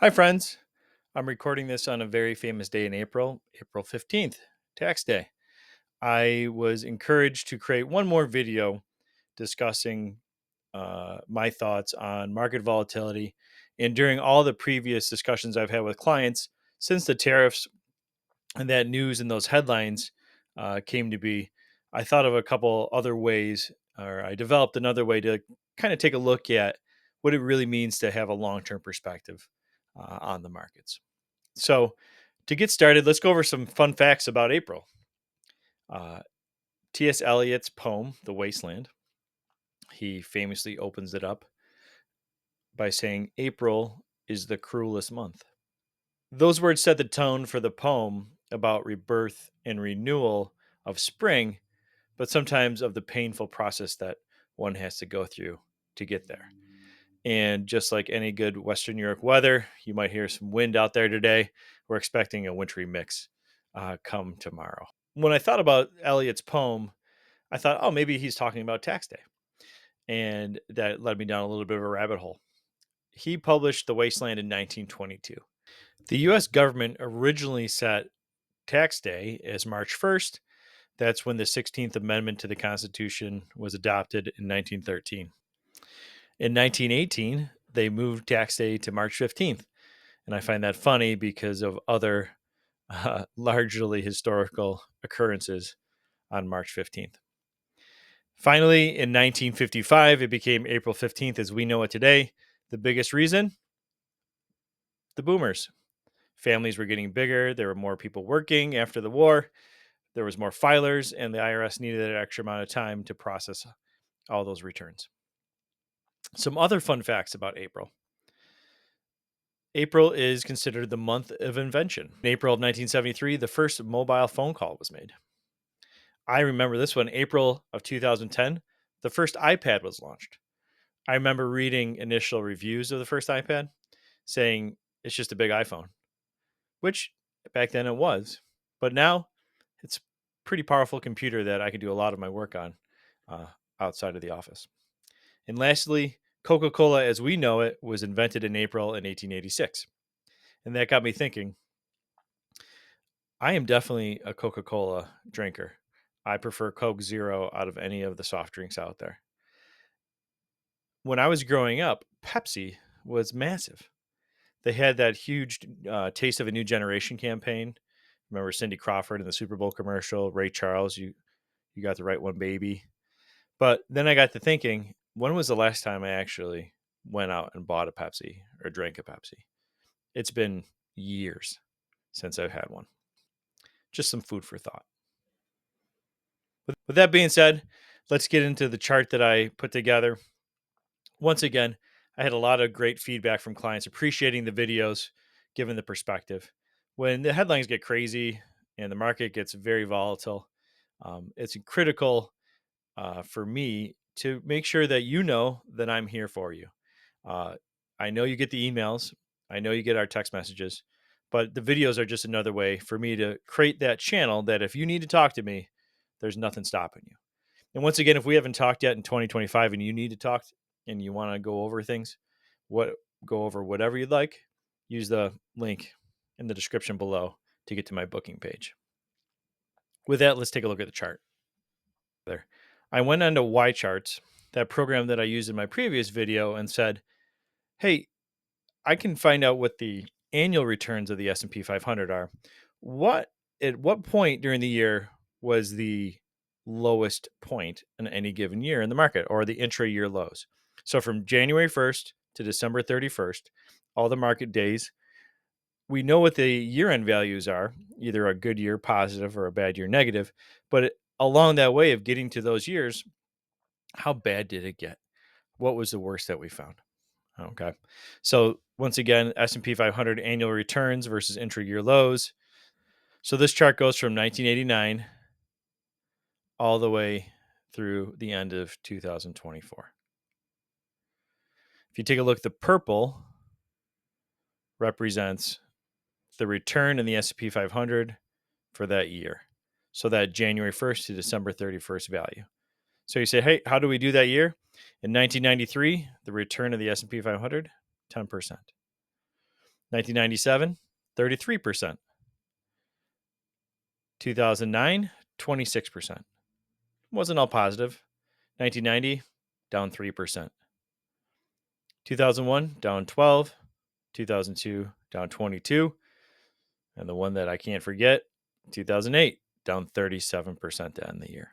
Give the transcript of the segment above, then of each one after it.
Hi, friends. I'm recording this on a very famous day in April, April 15th, Tax Day. I was encouraged to create one more video discussing my thoughts on market volatility. And during all the previous discussions I've had with clients, since the tariffs and that news and those headlines came to be, I thought of a couple other ways, or I developed another way to kind of take a look at what it really means to have a long term perspective on the markets. So, to get started, let's go over some fun facts about April. Uh, T.S. Eliot's poem, The Wasteland, he famously opens it up by saying, April is the cruelest month. Those words set the tone for the poem about rebirth and renewal of spring, but sometimes of the painful process that one has to go through to get there. And just like any good Western New York weather, you might hear some wind out there today. We're expecting a wintry mix come tomorrow. When I thought about Eliot's poem, I thought, oh, maybe he's talking about tax day. And that led me down a little bit of a rabbit hole. He published The Wasteland in 1922. The US government originally set tax day as March 1st. That's when the 16th Amendment to the Constitution was adopted in 1913. In 1918, they moved tax day to March 15th. And I find that funny because of other largely historical occurrences on March 15th. Finally, in 1955, it became April 15th as we know it today. The biggest reason? The boomers. Families were getting bigger. There were more people working after the war. There was more filers, and the IRS needed an extra amount of time to process all those returns. Some other fun facts about April. April is considered the month of invention. In April of 1973, the first mobile phone call was made. I remember this one, April of 2010, the first iPad was launched. I remember reading initial reviews of the first iPad saying it's just a big iPhone, which back then it was. But now it's a pretty powerful computer that I can do a lot of my work on uh, outside of the office. And lastly, Coca Cola as we know it was invented in April in 1886. And that got me thinking I am definitely a Coca Cola drinker. I prefer Coke Zero out of any of the soft drinks out there. When I was growing up, Pepsi was massive. They had that huge Taste of a New Generation campaign. Remember Cindy Crawford in the Super Bowl commercial, Ray Charles, you got the right one, baby. But then I got to thinking, when was the last time I actually went out and bought a Pepsi or drank a Pepsi? It's been years since I've had one. Just some food for thought. With that being said, let's get into the chart that I put together. Once again, I had a lot of great feedback from clients appreciating the videos, given the perspective. When the headlines get crazy and the market gets very volatile, it's critical for me to make sure that you know that I'm here for you. Uh, I know you get the emails, I know you get our text messages, but the videos are just another way for me to create that channel that if you need to talk to me, there's nothing stopping you. And once again, if we haven't talked yet in 2025 and you need to talk and you want to go over things, what go over whatever you'd like, use the link in the description below to get to my booking page. With that, let's take a look at the chart. There. I went onto Y charts, that program that I used in my previous video, and said, "Hey, I can find out what the annual returns of the S&P 500 are. What at what point during the year was the lowest point in any given year in the market or the intra-year lows?" So from January 1st to December 31st, all the market days, we know what the year-end values are, either a good year positive or a bad year negative, but along that way of getting to those years, how bad did it get? What was the worst that we found? Okay. So once again, S&P 500 annual returns versus intra-year lows. So this chart goes from 1989 all the way through the end of 2024. If you take a look, the purple represents the return in the S&P 500 for that year. So that January 1st to December 31st value. So you say, hey, how do we do that year? In 1993, the return of the S&P 500, 10%. 1997, 33%. 2009, 26%. Wasn't all positive. 1990, down 3%. 2001, down 12. 2002, down 22. And the one that I can't forget, 2008, down 37% to end the year.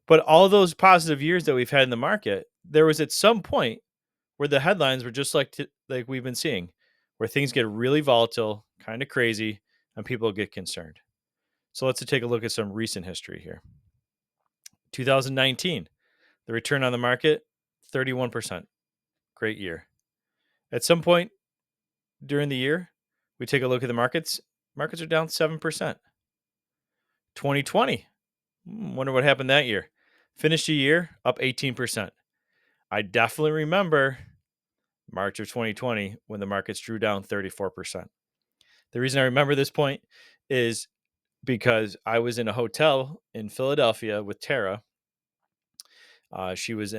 But all those positive years that we've had in the market, there was at some point where the headlines were just like we've been seeing, where things get really volatile, kind of crazy, and people get concerned. So let's take a look at some recent history here. 2019, the return on the market, 31%. Great year. At some point during the year, we take a look at the markets. Markets are down 7%. 2020, wonder what happened that year. Finished the year up 18%. I definitely remember March of 2020 when the markets drew down 34%. The reason I remember this point is because I was in a hotel in Philadelphia with Tara. She was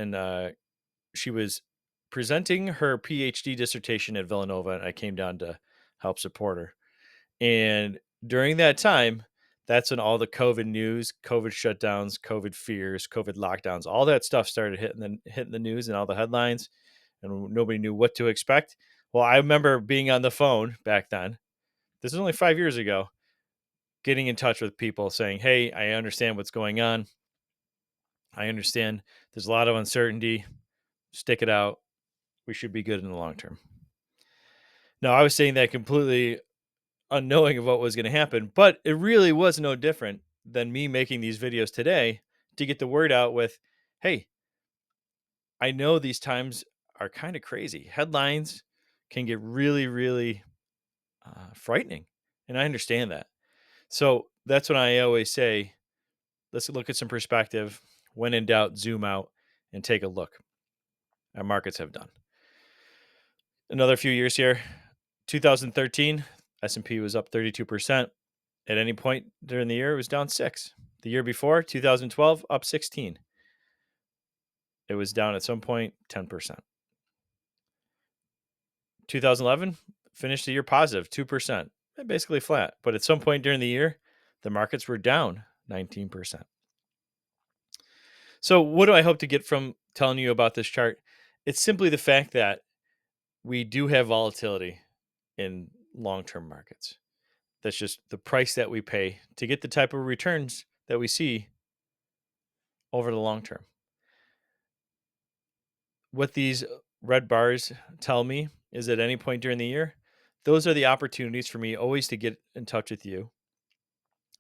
presenting her PhD dissertation at Villanova, and I came down to help support her. And during that time, that's when all the COVID news, COVID shutdowns, COVID fears, COVID lockdowns, all that stuff started hitting the news and all the headlines, and nobody knew what to expect. Well, I remember being on the phone back then. This is only 5 years ago, getting in touch with people saying, "Hey, I understand what's going on. I understand there's a lot of uncertainty. Stick it out. We should be good in the long term." Now, I was saying that completely unknowing of what was going to happen, but it really was no different than me making these videos today to get the word out with, hey, I know these times are kind of crazy. Headlines can get really, really frightening. And I understand that. So that's when I always say, let's look at some perspective. When in doubt, zoom out and take a look. Our markets have done. Another few years here. 2013, S&P was up 32%. At any point during the year, it was down 6. The year before, 2012, up 16. It was down at some point 10%. 2011 finished the year positive 2%, basically flat. But at some point during the year, the markets were down 19%. So, what do I hope to get from telling you about this chart? It's simply the fact that we do have volatility in long-term markets. That's just the price that we pay to get the type of returns that we see over the long term. What these red bars tell me is at any point during the year, those are the opportunities for me always to get in touch with you,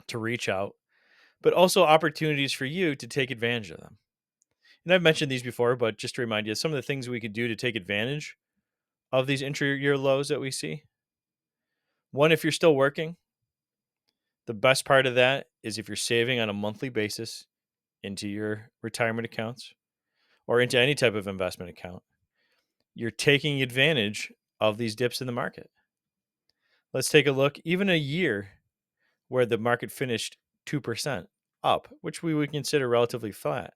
to reach out, but also opportunities for you to take advantage of them. And I've mentioned these before, but just to remind you, some of the things we could do to take advantage of these intra-year lows that we see. One, if you're still working, the best part of that is if you're saving on a monthly basis into your retirement accounts or into any type of investment account, you're taking advantage of these dips in the market. Let's take a look, even a year where the market finished 2% up, which we would consider relatively flat.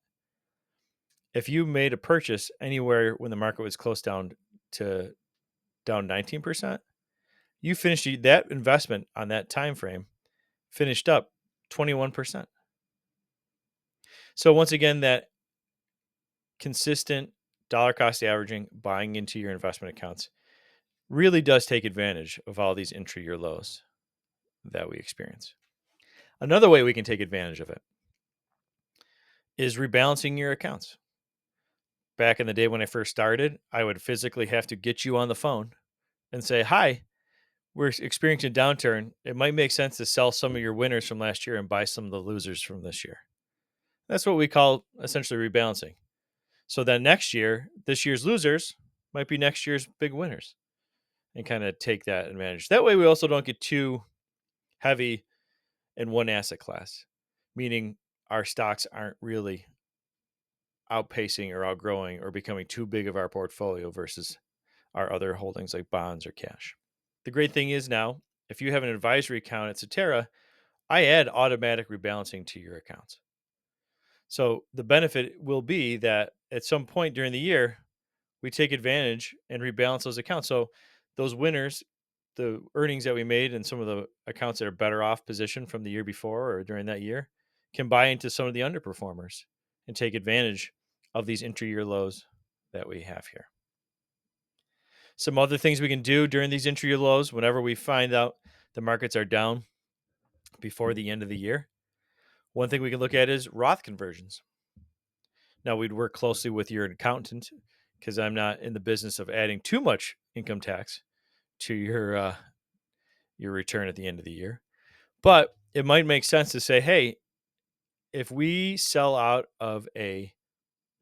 If you made a purchase anywhere when the market was close down to down 19%, you finished that investment on that time frame finished up 21%. So once again, that consistent dollar cost averaging, buying into your investment accounts really does take advantage of all these intra-year lows that we experience. Another way we can take advantage of it is rebalancing your accounts. Back in the day when I first started, I would physically have to get you on the phone and say, "Hi, we're experiencing a downturn. It might make sense to sell some of your winners from last year and buy some of the losers from this year." That's what we call essentially rebalancing. So then next year, this year's losers might be next year's big winners and kind of take that advantage. That way we also don't get too heavy in one asset class, meaning our stocks aren't really outpacing or outgrowing or becoming too big of our portfolio versus our other holdings like bonds or cash. The great thing is now, if you have an advisory account at Cetera, I add automatic rebalancing to your accounts. So the benefit will be that at some point during the year, we take advantage and rebalance those accounts. So those winners, the earnings that we made and some of the accounts that are better off position from the year before or during that year can buy into some of the underperformers and take advantage of these intra-year lows that we have here. Some other things we can do during these intra-year lows, whenever we find out the markets are down before the end of the year, one thing we can look at is Roth conversions. Now, we'd work closely with your accountant because I'm not in the business of adding too much income tax to your return at the end of the year. But it might make sense to say, hey, if we sell out of a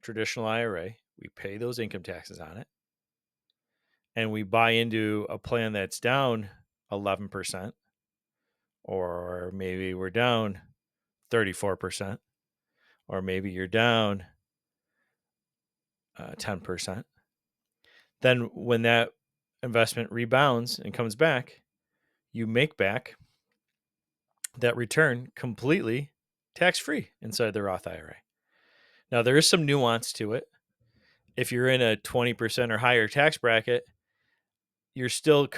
traditional IRA, we pay those income taxes on it, and we buy into a plan that's down 11%, or maybe we're down 34%, or maybe you're down 10%. Then when that investment rebounds and comes back, you make back that return completely tax-free inside the Roth IRA. Now, there is some nuance to it. If you're in a 20% or higher tax bracket, you're still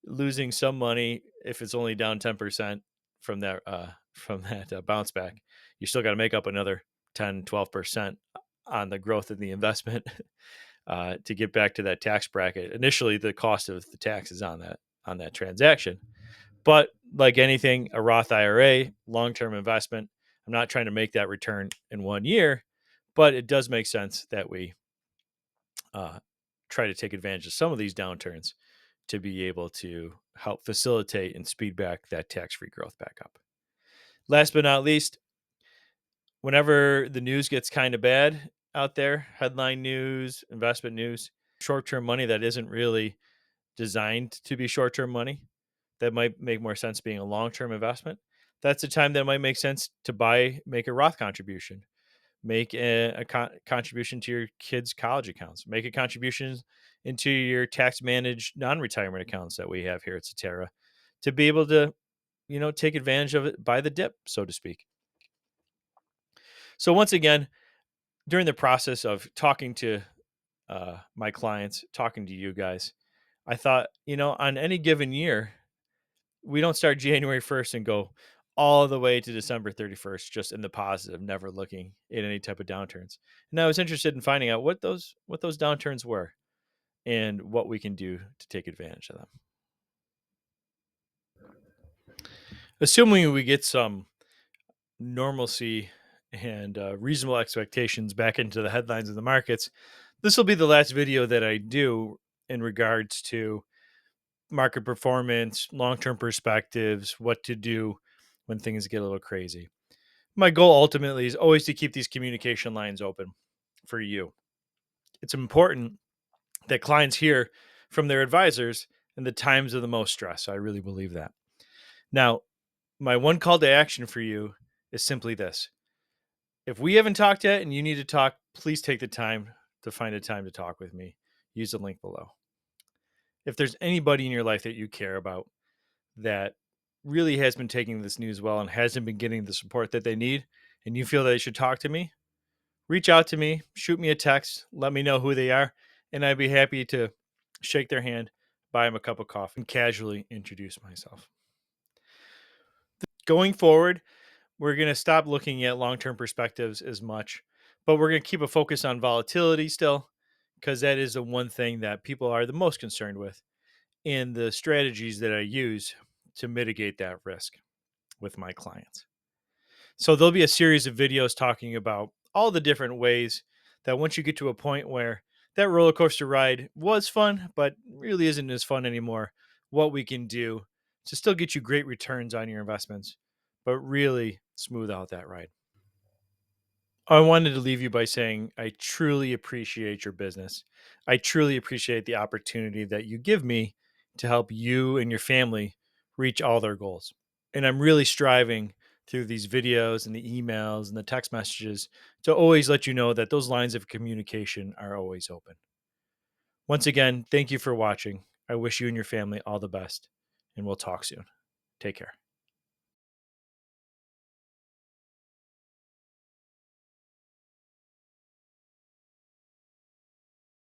losing some money if it's only down 10% from that bounce back. You still got to make up another 10, 12% on the growth of the investment to get back to that tax bracket. Initially, the cost of the tax is on that transaction. But like anything, a Roth IRA, long-term investment, I'm not trying to make that return in 1 year, but it does make sense that we try to take advantage of some of these downturns to be able to help facilitate and speed back that tax-free growth back up. Last but not least, whenever the news gets kind of bad out there, headline news, investment news, short-term money that isn't really designed to be short-term money, that might make more sense being a long-term investment. That's a time that it might make sense to make a Roth contribution, make a contribution to your kids' college accounts, make a contribution into your tax-managed non-retirement accounts that we have here at Cetera, to be able to, take advantage of it by the dip, so to speak. So once again, during the process of talking to my clients, talking to you guys, I thought, on any given year, we don't start January 1st and go all the way to December 31st, just in the positive, never looking at any type of downturns. And I was interested in finding out what those downturns were and what we can do to take advantage of them. Assuming we get some normalcy and reasonable expectations back into the headlines of the markets, this will be the last video that I do in regards to market performance, long-term perspectives, what to do when things get a little crazy. My goal ultimately is always to keep these communication lines open for you. It's important that clients hear from their advisors in the times of the most stress. I really believe that. Now, my one call to action for you is simply this. If we haven't talked yet and you need to talk, please take the time to find a time to talk with me. Use the link below. If there's anybody in your life that you care about that really has been taking this news well and hasn't been getting the support that they need, and you feel that they should talk to me, reach out to me, shoot me a text, let me know who they are, and I'd be happy to shake their hand, buy them a cup of coffee, and casually introduce myself. Going forward, we're going to stop looking at long-term perspectives as much, but we're going to keep a focus on volatility still, because that is the one thing that people are the most concerned with, and the strategies that I use to mitigate that risk with my clients. So there'll be a series of videos talking about all the different ways that once you get to a point where that roller coaster ride was fun, but really isn't as fun anymore, what we can do to still get you great returns on your investments, but really smooth out that ride. I wanted to leave you by saying I truly appreciate your business. I truly appreciate the opportunity that you give me to help you and your family reach all their goals. And I'm really striving through these videos and the emails and the text messages to always let you know that those lines of communication are always open. Once again, thank you for watching. I wish you and your family all the best, and we'll talk soon. Take care.